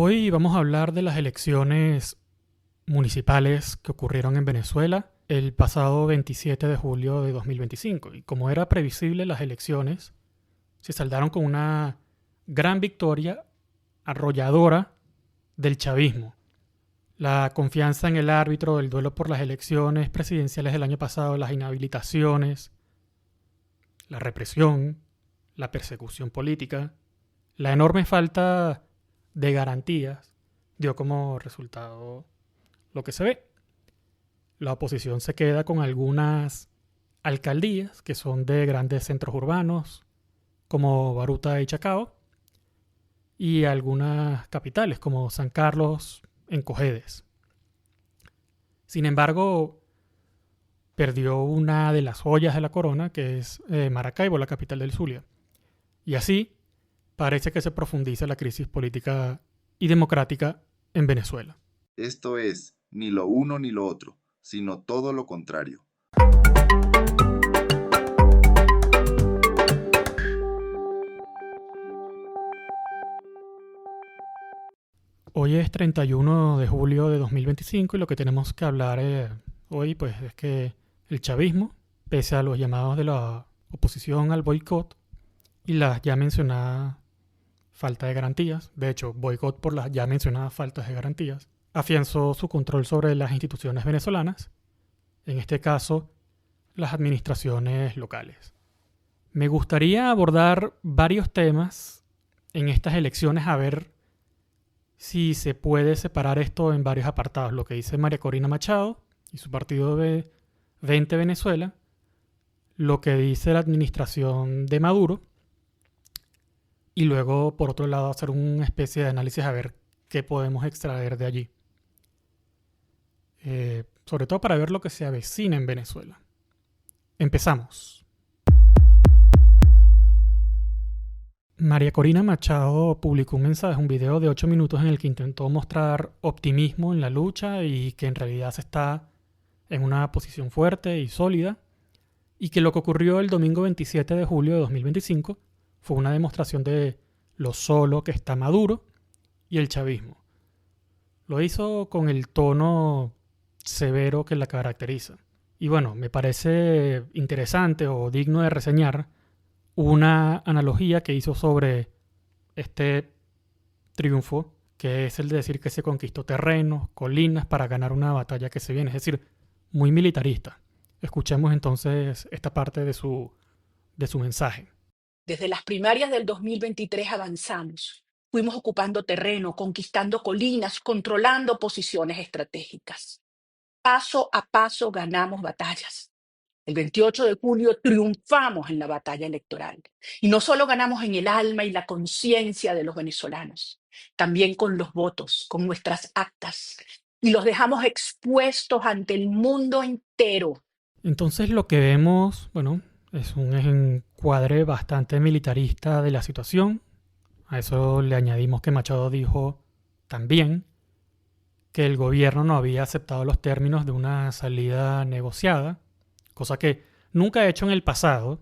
Hoy vamos a hablar de las elecciones municipales que ocurrieron en Venezuela el pasado 27 de julio de 2025. Y como era previsible, las elecciones se saldaron con una gran victoria arrolladora del chavismo. La confianza en el árbitro, el duelo por las elecciones presidenciales del año pasado, las inhabilitaciones, la represión, la persecución política, la enorme falta de garantías dio como resultado lo que se ve. La oposición se queda con algunas alcaldías que son de grandes centros urbanos, como Baruta y Chacao, y algunas capitales, como San Carlos en Cojedes. Sin embargo, perdió una de las joyas de la corona, que es Maracaibo, la capital del Zulia. Y así parece que se profundiza la crisis política y democrática en Venezuela. Esto es ni lo uno ni lo otro, sino todo lo contrario. Hoy es 31 de julio de 2025 y lo que tenemos que hablar hoy pues, es que el chavismo, pese a los llamados de la oposición al boicot y las ya mencionadas falta de garantías, de hecho, boicot por las ya mencionadas faltas de garantías, afianzó su control sobre las instituciones venezolanas, en este caso, las administraciones locales. Me gustaría abordar varios temas en estas elecciones, a ver si se puede separar esto en varios apartados. Lo que dice María Corina Machado y su partido de 20 Venezuela, lo que dice la administración de Maduro, y luego, por otro lado, hacer una especie de análisis a ver qué podemos extraer de allí. Sobre todo para ver lo que se avecina en Venezuela. Empezamos. María Corina Machado publicó un video de 8 minutos en el que intentó mostrar optimismo en la lucha y que en realidad se está en una posición fuerte y sólida, y que lo que ocurrió el domingo 27 de julio de 2025 fue una demostración de lo solo que está Maduro y el chavismo. Lo hizo con el tono severo que la caracteriza. Y bueno, me parece interesante o digno de reseñar una analogía que hizo sobre este triunfo, que es el de decir que se conquistó terrenos, colinas para ganar una batalla que se viene, es decir, muy militarista. Escuchemos entonces esta parte de su mensaje. Desde las primarias del 2023 avanzamos. Fuimos ocupando terreno, conquistando colinas, controlando posiciones estratégicas. Paso a paso ganamos batallas. El 28 de julio triunfamos en la batalla electoral. Y no solo ganamos en el alma y la conciencia de los venezolanos, también con los votos, con nuestras actas. Y los dejamos expuestos ante el mundo entero. Entonces lo que vemos, bueno, es un encuadre bastante militarista de la situación. A eso le añadimos que Machado dijo también que el gobierno no había aceptado los términos de una salida negociada, cosa que nunca ha hecho en el pasado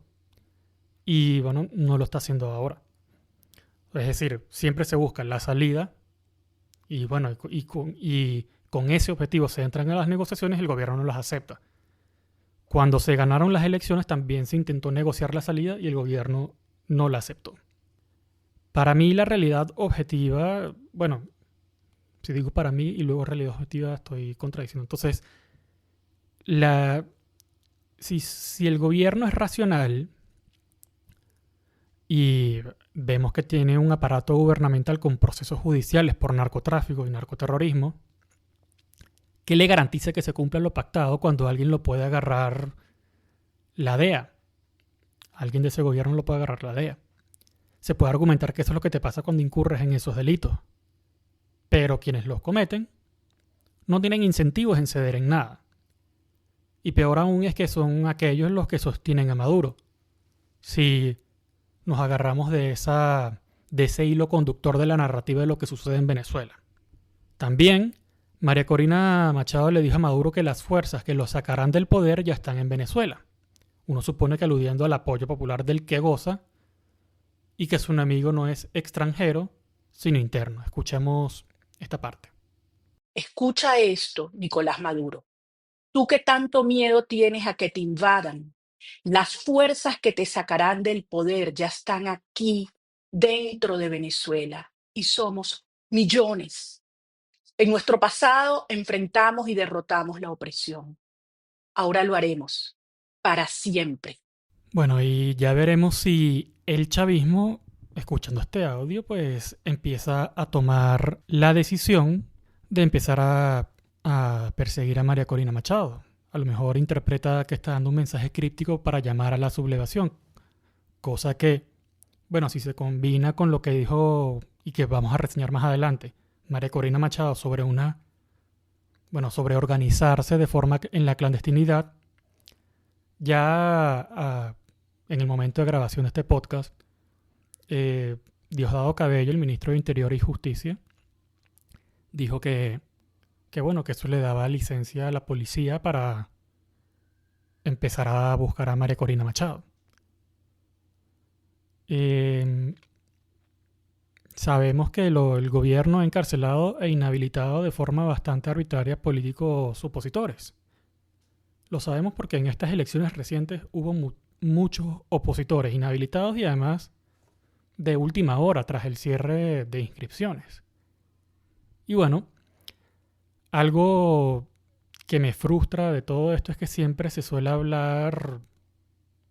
y, bueno, no lo está haciendo ahora. Es decir, siempre se busca la salida y, bueno, y con ese objetivo se entran a las negociaciones y el gobierno no las acepta. Cuando se ganaron las elecciones también se intentó negociar la salida y el gobierno no la aceptó. Para mí la realidad objetiva, bueno, si digo para mí y luego realidad objetiva estoy contradiciendo. Entonces, si el gobierno es racional y vemos que tiene un aparato gubernamental con procesos judiciales por narcotráfico y narcoterrorismo, ¿qué le garantiza que se cumpla lo pactado cuando alguien lo puede agarrar la DEA? Alguien de ese gobierno lo puede agarrar la DEA. Se puede argumentar que eso es lo que te pasa cuando incurres en esos delitos. Pero quienes los cometen no tienen incentivos en ceder en nada. Y peor aún es que son aquellos los que sostienen a Maduro. Si nos agarramos de ese hilo conductor de la narrativa de lo que sucede en Venezuela. También María Corina Machado le dijo a Maduro que las fuerzas que lo sacarán del poder ya están en Venezuela. Uno supone que aludiendo al apoyo popular del que goza y que su enemigo no es extranjero, sino interno. Escuchemos esta parte. Escucha esto, Nicolás Maduro. Tú que tanto miedo tienes a que te invadan, las fuerzas que te sacarán del poder ya están aquí, dentro de Venezuela, y somos millones. En nuestro pasado enfrentamos y derrotamos la opresión. Ahora lo haremos para siempre. Bueno, y ya veremos si el chavismo, escuchando este audio, pues empieza a tomar la decisión de empezar a perseguir a María Corina Machado. A lo mejor interpreta que está dando un mensaje críptico para llamar a la sublevación, cosa que, bueno, si se combina con lo que dijo y que vamos a reseñar más adelante, María Corina Machado sobre organizarse de forma en la clandestinidad, ya en el momento de grabación de este podcast, Diosdado Cabello, el ministro de Interior y Justicia, dijo que eso le daba licencia a la policía para empezar a buscar a María Corina Machado. Sabemos que el gobierno ha encarcelado e inhabilitado de forma bastante arbitraria políticos opositores. Lo sabemos porque en estas elecciones recientes hubo muchos opositores inhabilitados y además de última hora tras el cierre de inscripciones. Y bueno, algo que me frustra de todo esto es que siempre se suele hablar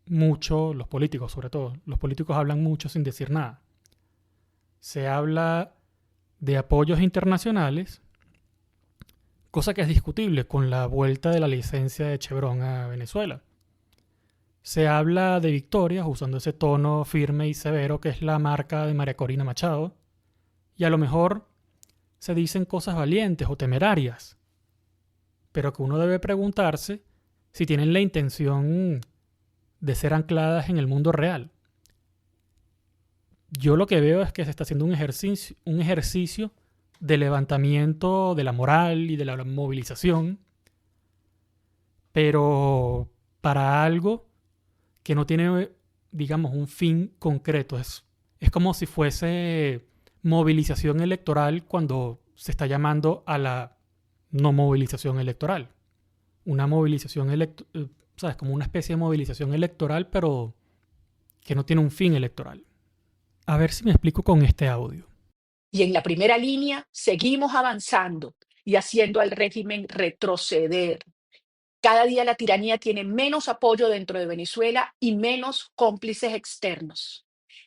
mucho, los políticos sobre todo, los políticos hablan mucho sin decir nada. Se habla de apoyos internacionales, cosa que es discutible con la vuelta de la licencia de Chevron a Venezuela. Se habla de victorias usando ese tono firme y severo que es la marca de María Corina Machado, y a lo mejor se dicen cosas valientes o temerarias, pero que uno debe preguntarse si tienen la intención de ser ancladas en el mundo real. Yo lo que veo es que se está haciendo un ejercicio de levantamiento de la moral y de la movilización, pero para algo que no tiene, digamos, un fin concreto. Es como si fuese movilización electoral cuando se está llamando a la no movilización electoral. Una movilización ¿sabes? Como una especie de movilización electoral, pero que no tiene un fin electoral. A ver si me explico con este audio. Y en la primera línea seguimos avanzando y haciendo al régimen retroceder. Cada día la tiranía tiene menos apoyo dentro de Venezuela y menos cómplices externos.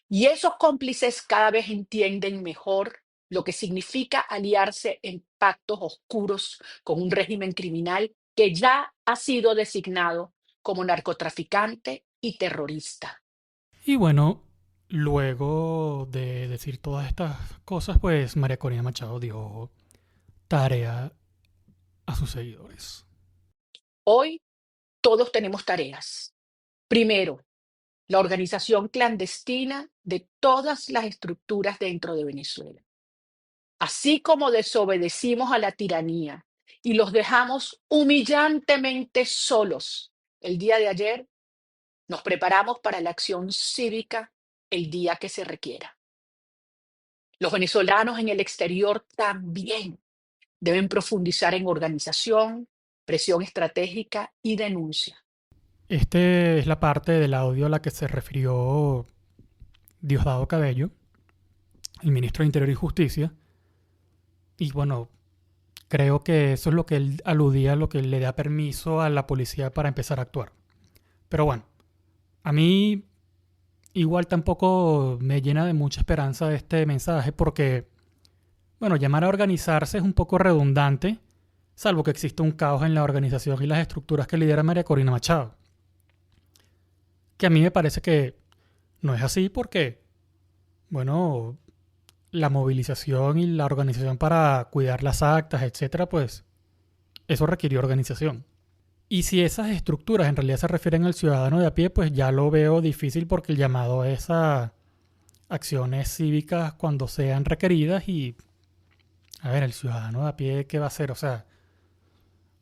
Y esos cómplices cada vez entienden mejor lo que significa aliarse en pactos oscuros con un régimen criminal que ya ha sido designado como narcotraficante y terrorista. Y bueno, luego de decir todas estas cosas, pues María Corina Machado dio tarea a sus seguidores. Hoy todos tenemos tareas. Primero, la organización clandestina de todas las estructuras dentro de Venezuela. Así como desobedecimos a la tiranía y los dejamos humillantemente solos el día de ayer, nos preparamos para la acción cívica el día que se requiera. Los venezolanos en el exterior también deben profundizar en organización, presión estratégica y denuncia. Esta es la parte del audio a la que se refirió Diosdado Cabello, el ministro de Interior y Justicia. Y bueno, creo que eso es lo que él aludía, lo que le da permiso a la policía para empezar a actuar. Pero bueno, a mí igual tampoco me llena de mucha esperanza este mensaje porque, bueno, llamar a organizarse es un poco redundante, salvo que exista un caos en la organización y las estructuras que lidera María Corina Machado. Que a mí me parece que no es así porque, bueno, la movilización y la organización para cuidar las actas, etcétera, pues eso requirió organización. Y si esas estructuras en realidad se refieren al ciudadano de a pie, pues ya lo veo difícil porque el llamado es a acciones cívicas cuando sean requeridas y, a ver, el ciudadano de a pie, ¿qué va a hacer? O sea,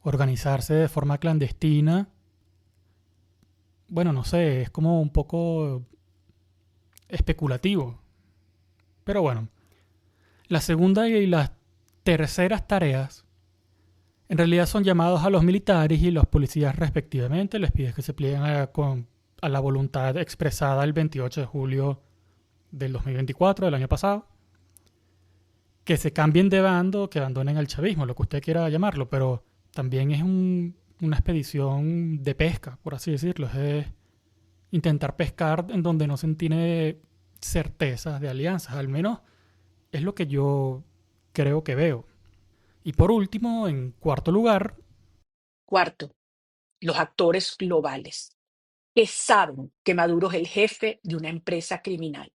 organizarse de forma clandestina, bueno, no sé, es como un poco especulativo. Pero bueno, la segunda y la terceras tareas en realidad son llamados a los militares y los policías respectivamente. Les pides que se plieguen a la voluntad expresada el 28 de julio del 2024, del año pasado. Que se cambien de bando, que abandonen el chavismo, lo que usted quiera llamarlo, pero también es una expedición de pesca, por así decirlo. Es intentar pescar en donde no se tiene certezas de alianzas, al menos es lo que yo creo que veo. Y por último, en cuarto lugar, Cuarto, los actores globales, que saben que Maduro es el jefe de una empresa criminal.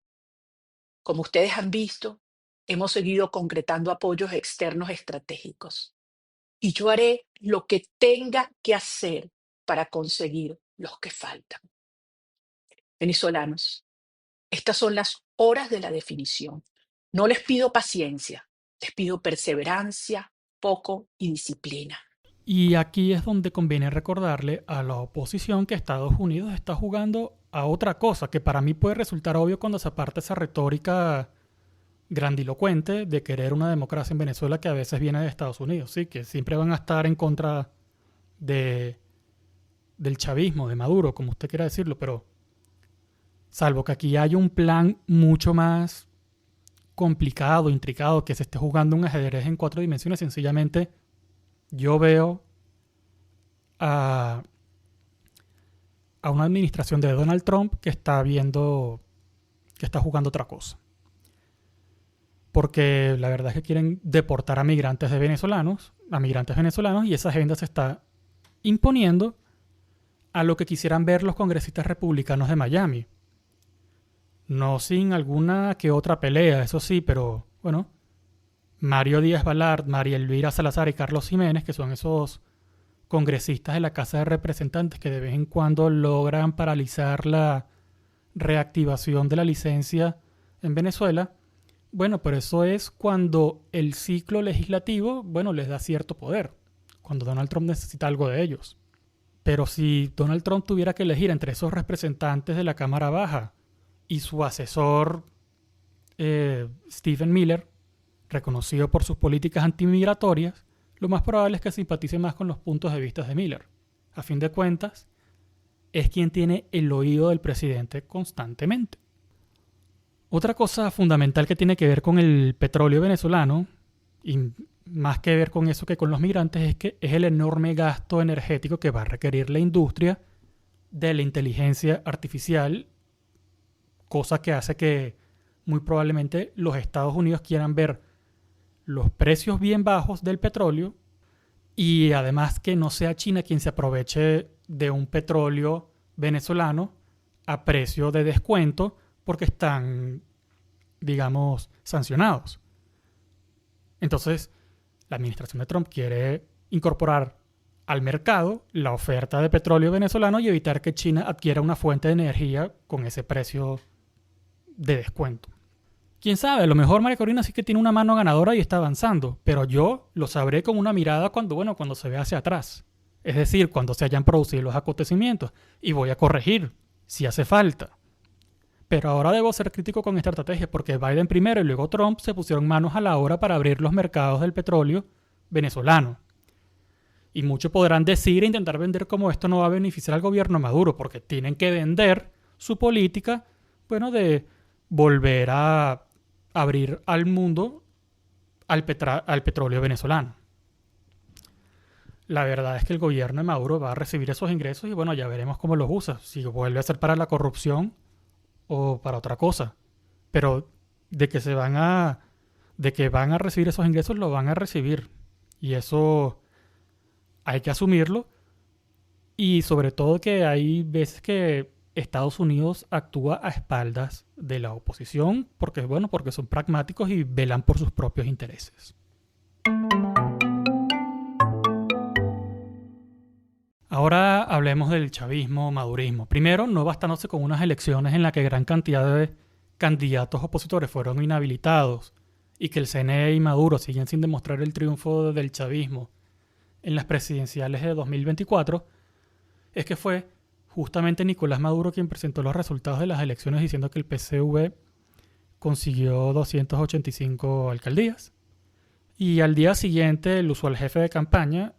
Como ustedes han visto, hemos seguido concretando apoyos externos estratégicos. Y yo haré lo que tenga que hacer para conseguir los que faltan. Venezolanos, estas son las horas de la definición. No les pido paciencia, les pido perseverancia, foco y disciplina. y aquí es donde conviene recordarle a la oposición que Estados Unidos está jugando a otra cosa, que para mí puede resultar obvio cuando se aparta esa retórica grandilocuente de querer una democracia en Venezuela que a veces viene de Estados Unidos, ¿sí? Que siempre van a estar en contra de, del chavismo, de Maduro, como usted quiera decirlo, pero salvo que aquí haya un plan mucho más complicado, intricado, que se esté jugando un ajedrez en 4 dimensiones, sencillamente yo veo a, a una administración de Donald Trump que está viendo, que está jugando otra cosa. Porque la verdad es que quieren deportar a migrantes venezolanos, y esa agenda se está imponiendo a lo que quisieran ver los congresistas republicanos de Miami. No sin alguna que otra pelea, eso sí, pero bueno, Mario Díaz Balart, María Elvira Salazar y Carlos Jiménez, que son esos congresistas de la Casa de Representantes que de vez en cuando logran paralizar la reactivación de la licencia en Venezuela. Bueno, pero eso es cuando el ciclo legislativo, bueno, les da cierto poder, cuando Donald Trump necesita algo de ellos. Pero si Donald Trump tuviera que elegir entre esos representantes de la Cámara Baja y su asesor Stephen Miller, reconocido por sus políticas antimigratorias, lo más probable es que simpatice más con los puntos de vista de Miller. A fin de cuentas, es quien tiene el oído del presidente constantemente. Otra cosa fundamental que tiene que ver con el petróleo venezolano, y más que ver con eso que con los migrantes, es que es el enorme gasto energético que va a requerir la industria de la inteligencia artificial, cosa que hace que muy probablemente los Estados Unidos quieran ver los precios bien bajos del petróleo y además que no sea China quien se aproveche de un petróleo venezolano a precio de descuento porque están, digamos, sancionados. Entonces, la administración de Trump quiere incorporar al mercado la oferta de petróleo venezolano y evitar que China adquiera una fuente de energía con ese precio de descuento. Quién sabe, a lo mejor María Corina sí que tiene una mano ganadora y está avanzando, pero yo lo sabré con una mirada cuando se ve hacia atrás. Es decir, cuando se hayan producido los acontecimientos. Y voy a corregir, si hace falta. Pero ahora debo ser crítico con esta estrategia porque Biden primero y luego Trump se pusieron manos a la obra para abrir los mercados del petróleo venezolano. Y muchos podrán decir e intentar vender como esto no va a beneficiar al gobierno Maduro porque tienen que vender su política, bueno, de volver a abrir al mundo al petróleo venezolano. La verdad es que el gobierno de Maduro va a recibir esos ingresos y bueno, ya veremos cómo los usa. Si vuelve a ser para la corrupción o para otra cosa. Pero de que van a recibir esos ingresos, lo van a recibir. Y eso hay que asumirlo. Y sobre todo que hay veces que Estados Unidos actúa a espaldas de la oposición porque son pragmáticos y velan por sus propios intereses. Ahora hablemos del chavismo-madurismo. Primero, no bastándose con unas elecciones en las que gran cantidad de candidatos opositores fueron inhabilitados y que el CNE y Maduro siguen sin demostrar el triunfo del chavismo en las presidenciales de 2024, es que fue justamente Nicolás Maduro quien presentó los resultados de las elecciones diciendo que el PCV consiguió 285 alcaldías Y al día siguiente, el usual jefe de campaña,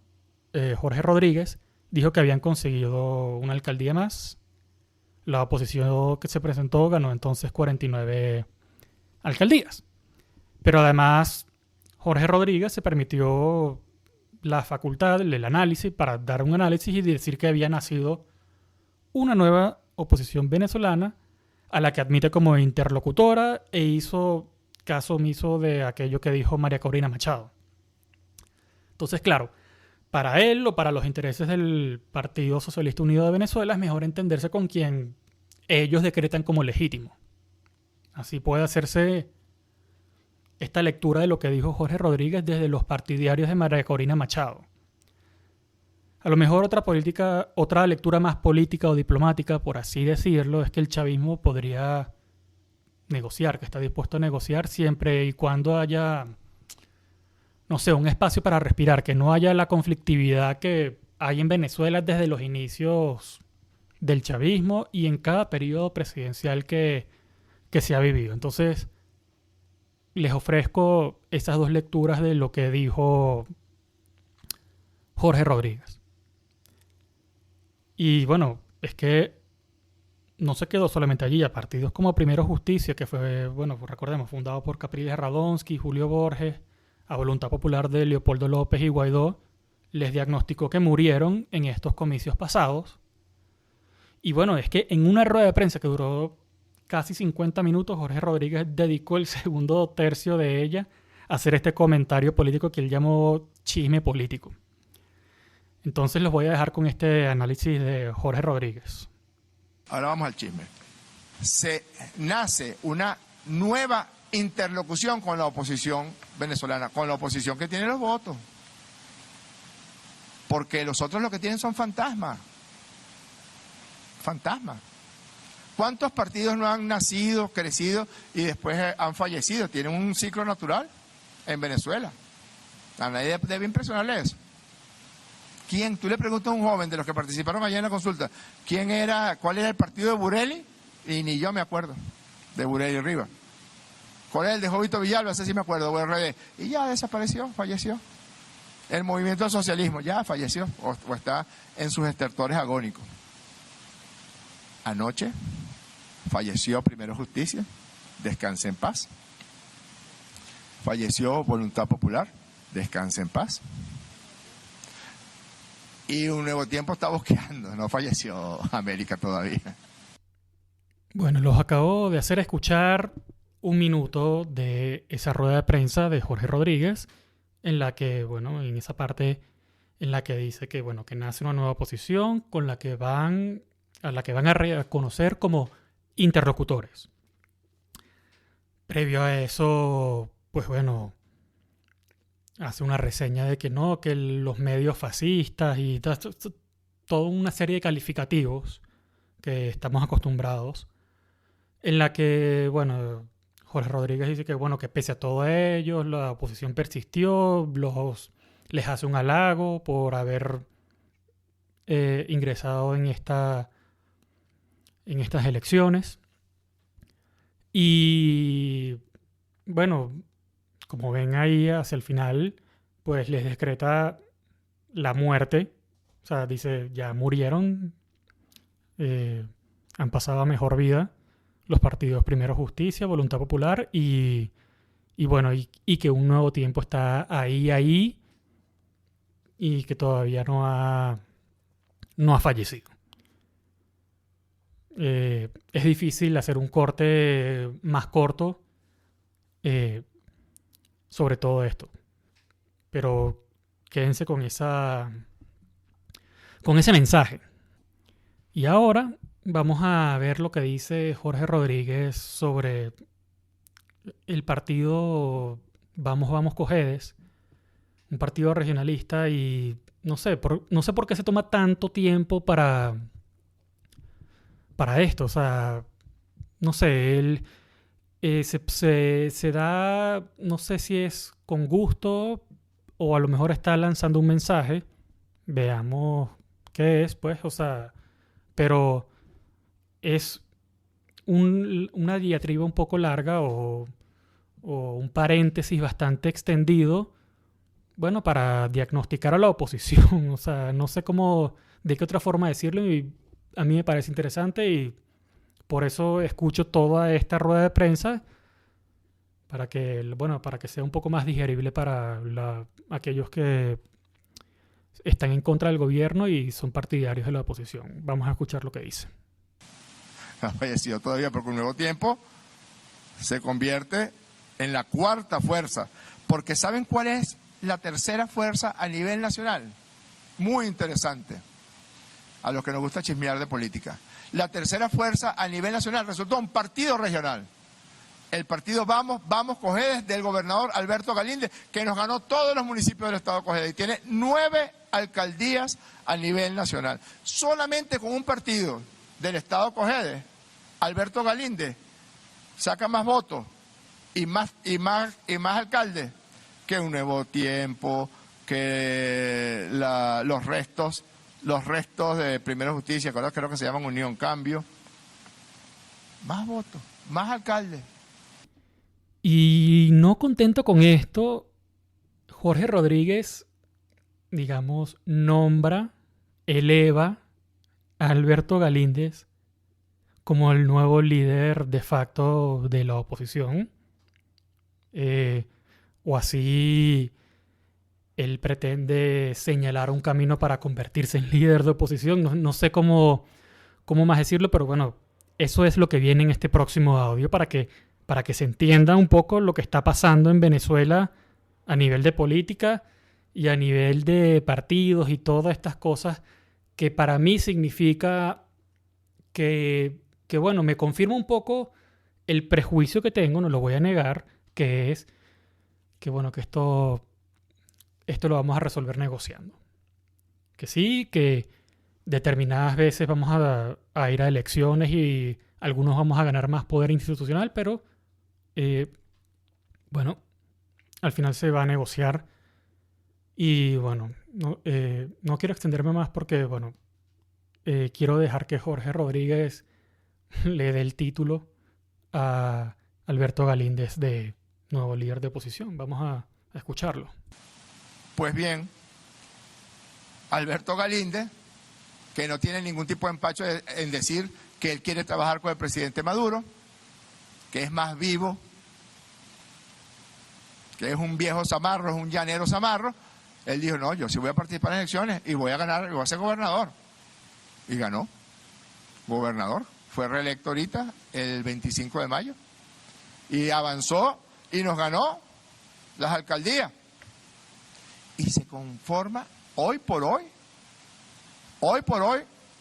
Jorge Rodríguez, dijo que habían conseguido una alcaldía más. La oposición que se presentó ganó entonces 49 alcaldías. Pero además, Jorge Rodríguez se permitió la facultad, el análisis, para dar un análisis y decir que había nacido una nueva oposición venezolana a la que admite como interlocutora e hizo caso omiso de aquello que dijo María Corina Machado. Entonces, claro, para él o para los intereses del Partido Socialista Unido de Venezuela es mejor entenderse con quien ellos decretan como legítimo. Así puede hacerse esta lectura de lo que dijo Jorge Rodríguez desde los partidarios de María Corina Machado. A lo mejor otra lectura más política o diplomática, por así decirlo, es que el chavismo podría negociar, que está dispuesto a negociar siempre y cuando haya, no sé, un espacio para respirar, que no haya la conflictividad que hay en Venezuela desde los inicios del chavismo y en cada periodo presidencial que se ha vivido. Entonces, les ofrezco esas dos lecturas de lo que dijo Jorge Rodríguez. Y bueno, es que no se quedó solamente allí. A partidos como Primero Justicia, que fue, bueno, pues recordemos, fundado por Capriles Radonsky, Julio Borges, a voluntad popular de Leopoldo López y Guaidó, les diagnosticó que murieron en estos comicios pasados. Y bueno, es que en una rueda de prensa que duró casi 50 minutos, Jorge Rodríguez dedicó el segundo tercio de ella a hacer este comentario político que él llamó chisme político. Entonces los voy a dejar con este análisis de Jorge Rodríguez. Ahora vamos al chisme. Nace una nueva interlocución con la oposición venezolana, con la oposición que tiene los votos. Porque los otros lo que tienen son fantasmas. Fantasmas. ¿Cuántos partidos no han nacido, crecido y después han fallecido? Tienen un ciclo natural en Venezuela. A nadie debe impresionarle eso. ¿Quién? Tú le preguntas a un joven de los que participaron allá en la consulta, cuál era el partido de Bureli? Y ni yo me acuerdo de Bureli Rivas. ¿Cuál era el de Jovito Villalba? Ese sí me acuerdo, URD. Y ya desapareció, falleció. El movimiento del socialismo ya falleció o está en sus estertores agónicos. Anoche falleció Primero Justicia, descanse en paz. Falleció Voluntad Popular, descanse en paz. Y Un Nuevo Tiempo está bosqueando, no falleció América todavía. Bueno, los acabo de hacer escuchar un minuto de esa rueda de prensa de Jorge Rodríguez, en la que, bueno, en esa parte en la que dice que, bueno, que nace una nueva oposición a la que van a reconocer como interlocutores. Previo a eso, pues bueno, hace una reseña de que no, que los medios fascistas y toda una serie de calificativos que estamos acostumbrados, en la que, bueno, Jorge Rodríguez dice que, bueno, que pese a todo ello, la oposición persistió, les hace un halago por haber ingresado en estas elecciones. Y, bueno, como ven ahí hacia el final, pues les decreta la muerte. O sea, dice, ya murieron, han pasado a mejor vida los partidos Primero Justicia, Voluntad Popular y bueno, y que Un Nuevo Tiempo está ahí y que todavía no ha fallecido. Es difícil hacer un corte más corto sobre todo esto. Pero quédense con ese mensaje. Y ahora vamos a ver lo que dice Jorge Rodríguez sobre el partido Vamos Cojedes, un partido regionalista, y no sé por qué se toma tanto tiempo para esto. O sea, no sé, él se da, no sé si es con gusto o a lo mejor está lanzando un mensaje. Veamos qué es, pues, o sea, pero es una diatriba un poco larga o un paréntesis bastante extendido bueno, para diagnosticar a la oposición. O sea, no sé cómo, de qué otra forma decirlo, y a mí me parece interesante y por eso escucho toda esta rueda de prensa para que, bueno, para que sea un poco más digerible para aquellos que están en contra del gobierno y son partidarios de la oposición. Vamos a escuchar lo que dice. Ha fallecido todavía porque Un Nuevo Tiempo se convierte en la cuarta fuerza, porque ¿saben cuál es la tercera fuerza a nivel nacional? Muy interesante, a los que nos gusta chismear de política. La tercera fuerza a nivel nacional resultó un partido regional. El partido Vamos Cojedes del gobernador Alberto Galíndez, que nos ganó todos los municipios del estado de Cojedes y tiene 9 alcaldías a nivel nacional. Solamente con un partido del estado de Cojedes, Alberto Galíndez saca más votos y más alcaldes que Un Nuevo Tiempo, que los restos de Primera Justicia, creo que se llaman Unión Cambio. Más votos, más alcaldes. Y no contento con esto, Jorge Rodríguez, digamos, eleva a Alberto Galíndez como el nuevo líder de facto de la oposición. O así él pretende señalar un camino para convertirse en líder de oposición. No sé cómo más decirlo, pero bueno, eso es lo que viene en este próximo audio para que se entienda un poco lo que está pasando en Venezuela a nivel de política y a nivel de partidos y todas estas cosas, que para mí significa que bueno, me confirma un poco el prejuicio que tengo, no lo voy a negar, que es que bueno, que esto lo vamos a resolver negociando. Que sí, que determinadas veces vamos a ir a elecciones y algunos vamos a ganar más poder institucional, pero bueno, al final se va a negociar. Y bueno, no quiero extenderme más porque, bueno, quiero dejar que Jorge Rodríguez le dé el título a Alberto Galíndez de nuevo líder de oposición. Vamos a escucharlo. Pues bien, Alberto Galíndez, que no tiene ningún tipo de empacho en decir que él quiere trabajar con el presidente Maduro, que es más vivo, que es un viejo zamarro, es un llanero zamarro. Él dijo, no, yo sí voy a participar en elecciones y voy a ganar, y voy a ser gobernador. Y ganó, gobernador. Fue reelecto ahorita el 25 de mayo. Y avanzó y nos ganó las alcaldías. Y se conforma hoy por hoy,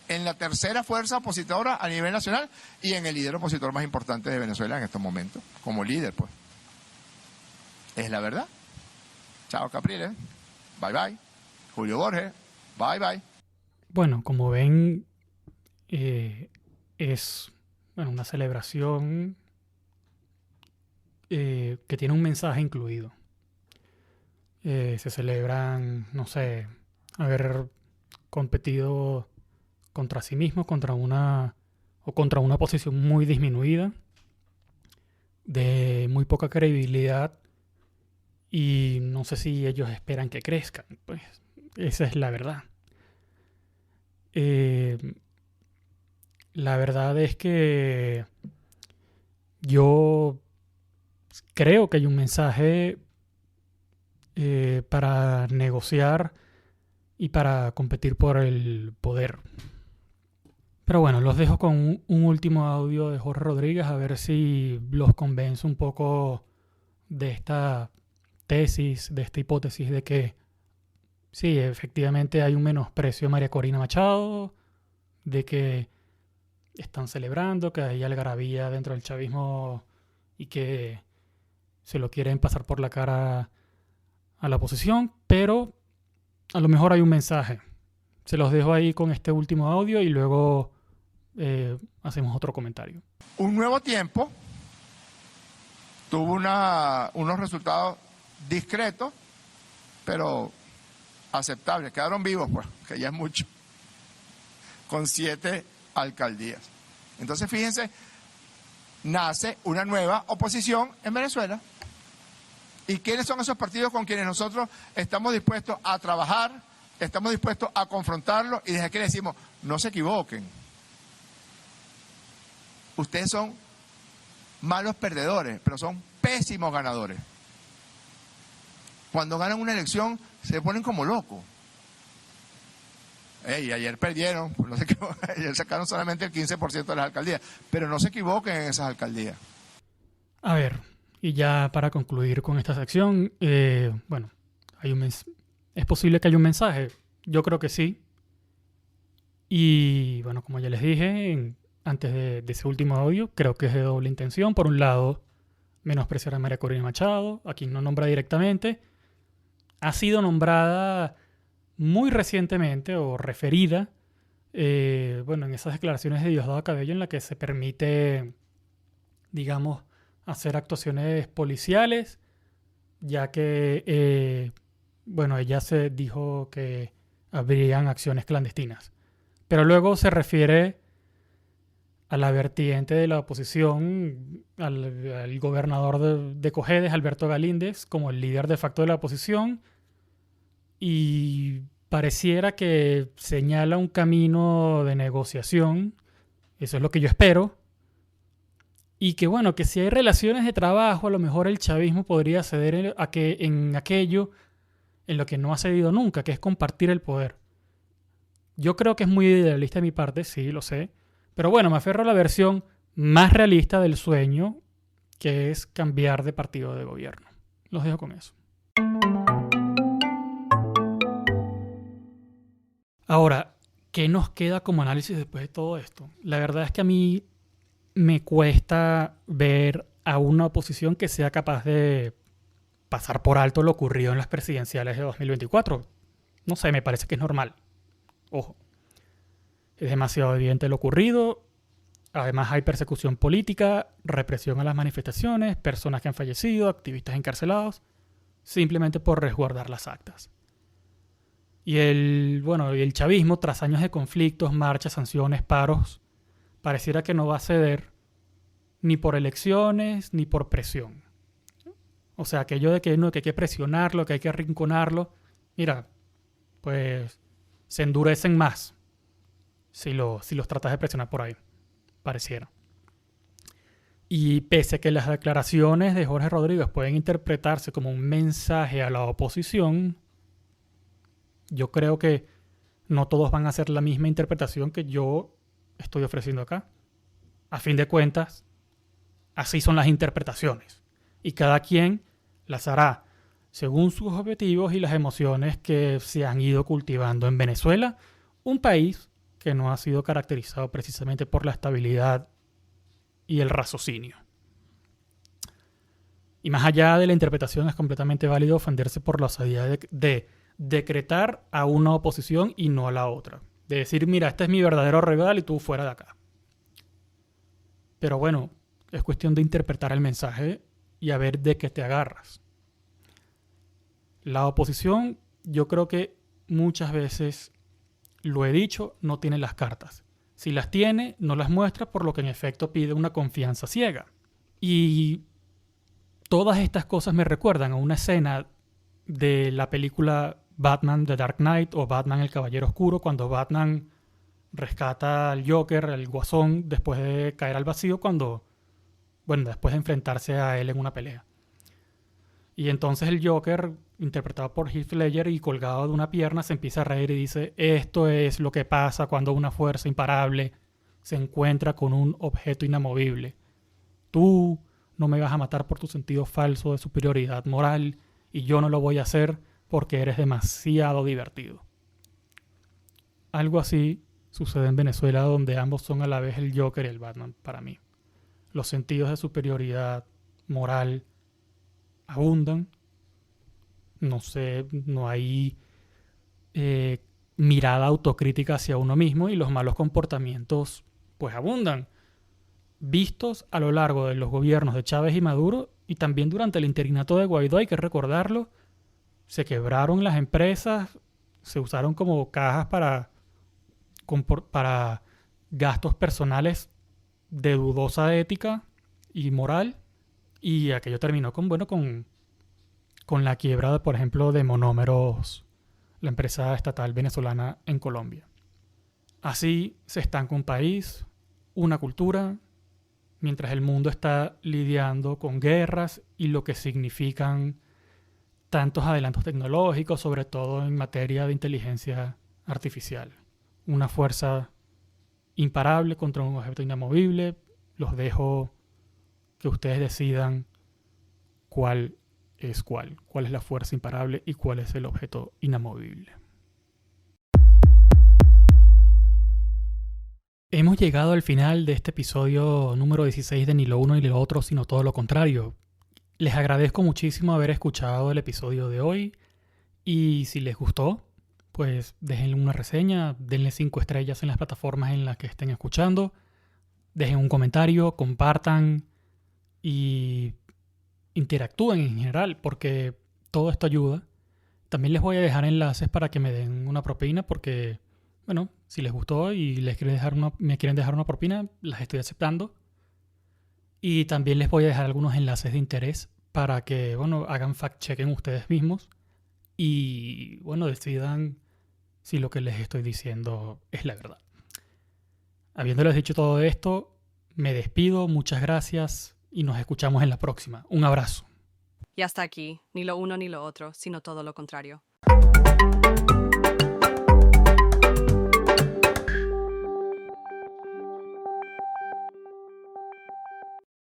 en la tercera fuerza opositora a nivel nacional y en el líder opositor más importante de Venezuela en estos momentos, como líder, pues. Es la verdad. Chao, Capriles. Bye, bye. Julio Borges. Bye, bye. Bueno, como ven, es una celebración que tiene un mensaje incluido. Se celebran, no sé, haber competido contra sí mismos, contra una posición muy disminuida, de muy poca credibilidad, y no sé si ellos esperan que crezcan. Pues esa es la verdad. La verdad es que yo creo que hay un mensaje para negociar y para competir por el poder. Pero bueno, los dejo con un último audio de Jorge Rodríguez, a ver si los convence un poco de esta tesis, de esta hipótesis de que sí, efectivamente hay un menosprecio a María Corina Machado, de que están celebrando, que hay algarabía dentro del chavismo y que se lo quieren pasar por la cara a la oposición, pero a lo mejor hay un mensaje. Se los dejo ahí con este último audio y luego hacemos otro comentario. Un Nuevo Tiempo tuvo unos resultados discretos, pero aceptables. Quedaron vivos, pues, que ya es mucho, con 7 alcaldías. Entonces, fíjense, nace una nueva oposición en Venezuela. ¿Y quiénes son esos partidos con quienes nosotros estamos dispuestos a trabajar, estamos dispuestos a confrontarlos y desde aquí le decimos, no se equivoquen? Ustedes son malos perdedores, pero son pésimos ganadores. Cuando ganan una elección se ponen como locos. Ayer perdieron, no sé qué, ayer sacaron solamente el 15% de las alcaldías, pero no se equivoquen en esas alcaldías. A ver, y ya para concluir con esta sección, bueno, ¿es posible que haya un mensaje? Yo creo que sí. Y bueno, como ya les dije antes de ese último audio, creo que es de doble intención. Por un lado, menospreciar a María Corina Machado, a quien no nombra directamente. Ha sido nombrada muy recientemente o referida, bueno, en esas declaraciones de Diosdado Cabello en la que se permite, digamos, hacer actuaciones policiales, ya que, bueno, ella se dijo que habrían acciones clandestinas. Pero luego se refiere a la vertiente de la oposición, al gobernador de Cojedes, Alberto Galíndez, como el líder de facto de la oposición, y pareciera que señala un camino de negociación, eso es lo que yo espero, y que bueno, que si hay relaciones de trabajo, a lo mejor el chavismo podría ceder en aquello en lo que no ha cedido nunca, que es compartir el poder. Yo creo que es muy idealista de mi parte, sí, lo sé, pero bueno, me aferro a la versión más realista del sueño, que es cambiar de partido de gobierno. Los dejo con eso. Ahora, ¿qué nos queda como análisis después de todo esto? La verdad es que a mí me cuesta ver a una oposición que sea capaz de pasar por alto lo ocurrido en las presidenciales de 2024. No sé, me parece que es normal. Ojo, es demasiado evidente lo ocurrido. Además hay persecución política, represión a las manifestaciones, personas que han fallecido, activistas encarcelados, simplemente por resguardar las actas. Y el chavismo, tras años de conflictos, marchas, sanciones, paros, pareciera que no va a ceder ni por elecciones ni por presión. O sea, aquello de que hay que presionarlo, que hay que arrinconarlo, mira, pues se endurecen más si los tratas de presionar por ahí, pareciera. Y pese a que las declaraciones de Jorge Rodríguez pueden interpretarse como un mensaje a la oposición, yo creo que no todos van a hacer la misma interpretación que yo estoy ofreciendo acá. A fin de cuentas, así son las interpretaciones. Y cada quien las hará según sus objetivos y las emociones que se han ido cultivando en Venezuela, un país que no ha sido caracterizado precisamente por la estabilidad y el raciocinio. Y más allá de la interpretación, es completamente válido ofenderse por la osadía de decretar a una oposición y no a la otra. De decir, mira, este es mi verdadero rival y tú fuera de acá. Pero bueno, es cuestión de interpretar el mensaje y a ver de qué te agarras. La oposición, yo creo que muchas veces, lo he dicho, no tiene las cartas. Si las tiene, no las muestra, por lo que en efecto pide una confianza ciega. Y todas estas cosas me recuerdan a una escena de la película Batman The Dark Knight o Batman el Caballero Oscuro, cuando Batman rescata al Joker, al Guasón, después de caer al vacío, después de enfrentarse a él en una pelea. Y entonces el Joker, interpretado por Heath Ledger y colgado de una pierna, se empieza a reír y dice, esto es lo que pasa cuando una fuerza imparable se encuentra con un objeto inamovible. Tú no me vas a matar por tu sentido falso de superioridad moral y yo no lo voy a hacer porque eres demasiado divertido. Algo así sucede en Venezuela, donde ambos son a la vez el Joker y el Batman para mí. Los sentidos de superioridad moral abundan. No sé, no hay mirada autocrítica hacia uno mismo y los malos comportamientos pues abundan. Vistos a lo largo de los gobiernos de Chávez y Maduro y también durante el interinato de Guaidó, hay que recordarlo, se quebraron las empresas, se usaron como cajas para gastos personales de dudosa ética y moral, y aquello terminó con con la quiebra, por ejemplo, de Monómeros, la empresa estatal venezolana en Colombia. Así se estanca un país, una cultura, mientras el mundo está lidiando con guerras y lo que significan tantos adelantos tecnológicos, sobre todo en materia de inteligencia artificial. Una fuerza imparable contra un objeto inamovible. Los dejo que ustedes decidan cuál es la fuerza imparable y cuál es el objeto inamovible. Hemos llegado al final de este episodio número 16 de Ni lo uno ni lo otro, sino todo lo contrario. Les agradezco muchísimo haber escuchado el episodio de hoy y si les gustó, pues déjenle una reseña, denle 5 estrellas en las plataformas en las que estén escuchando, dejen un comentario, compartan y interactúen en general, porque todo esto ayuda. También les voy a dejar enlaces para que me den una propina, porque, bueno, si les gustó y me quieren dejar una propina, las estoy aceptando. Y también les voy a dejar algunos enlaces de interés para que, bueno, hagan fact-checken ustedes mismos y, bueno, decidan si lo que les estoy diciendo es la verdad. Habiéndoles dicho todo esto, me despido, muchas gracias y nos escuchamos en la próxima. Un abrazo. Y hasta aquí, ni lo uno ni lo otro, sino todo lo contrario.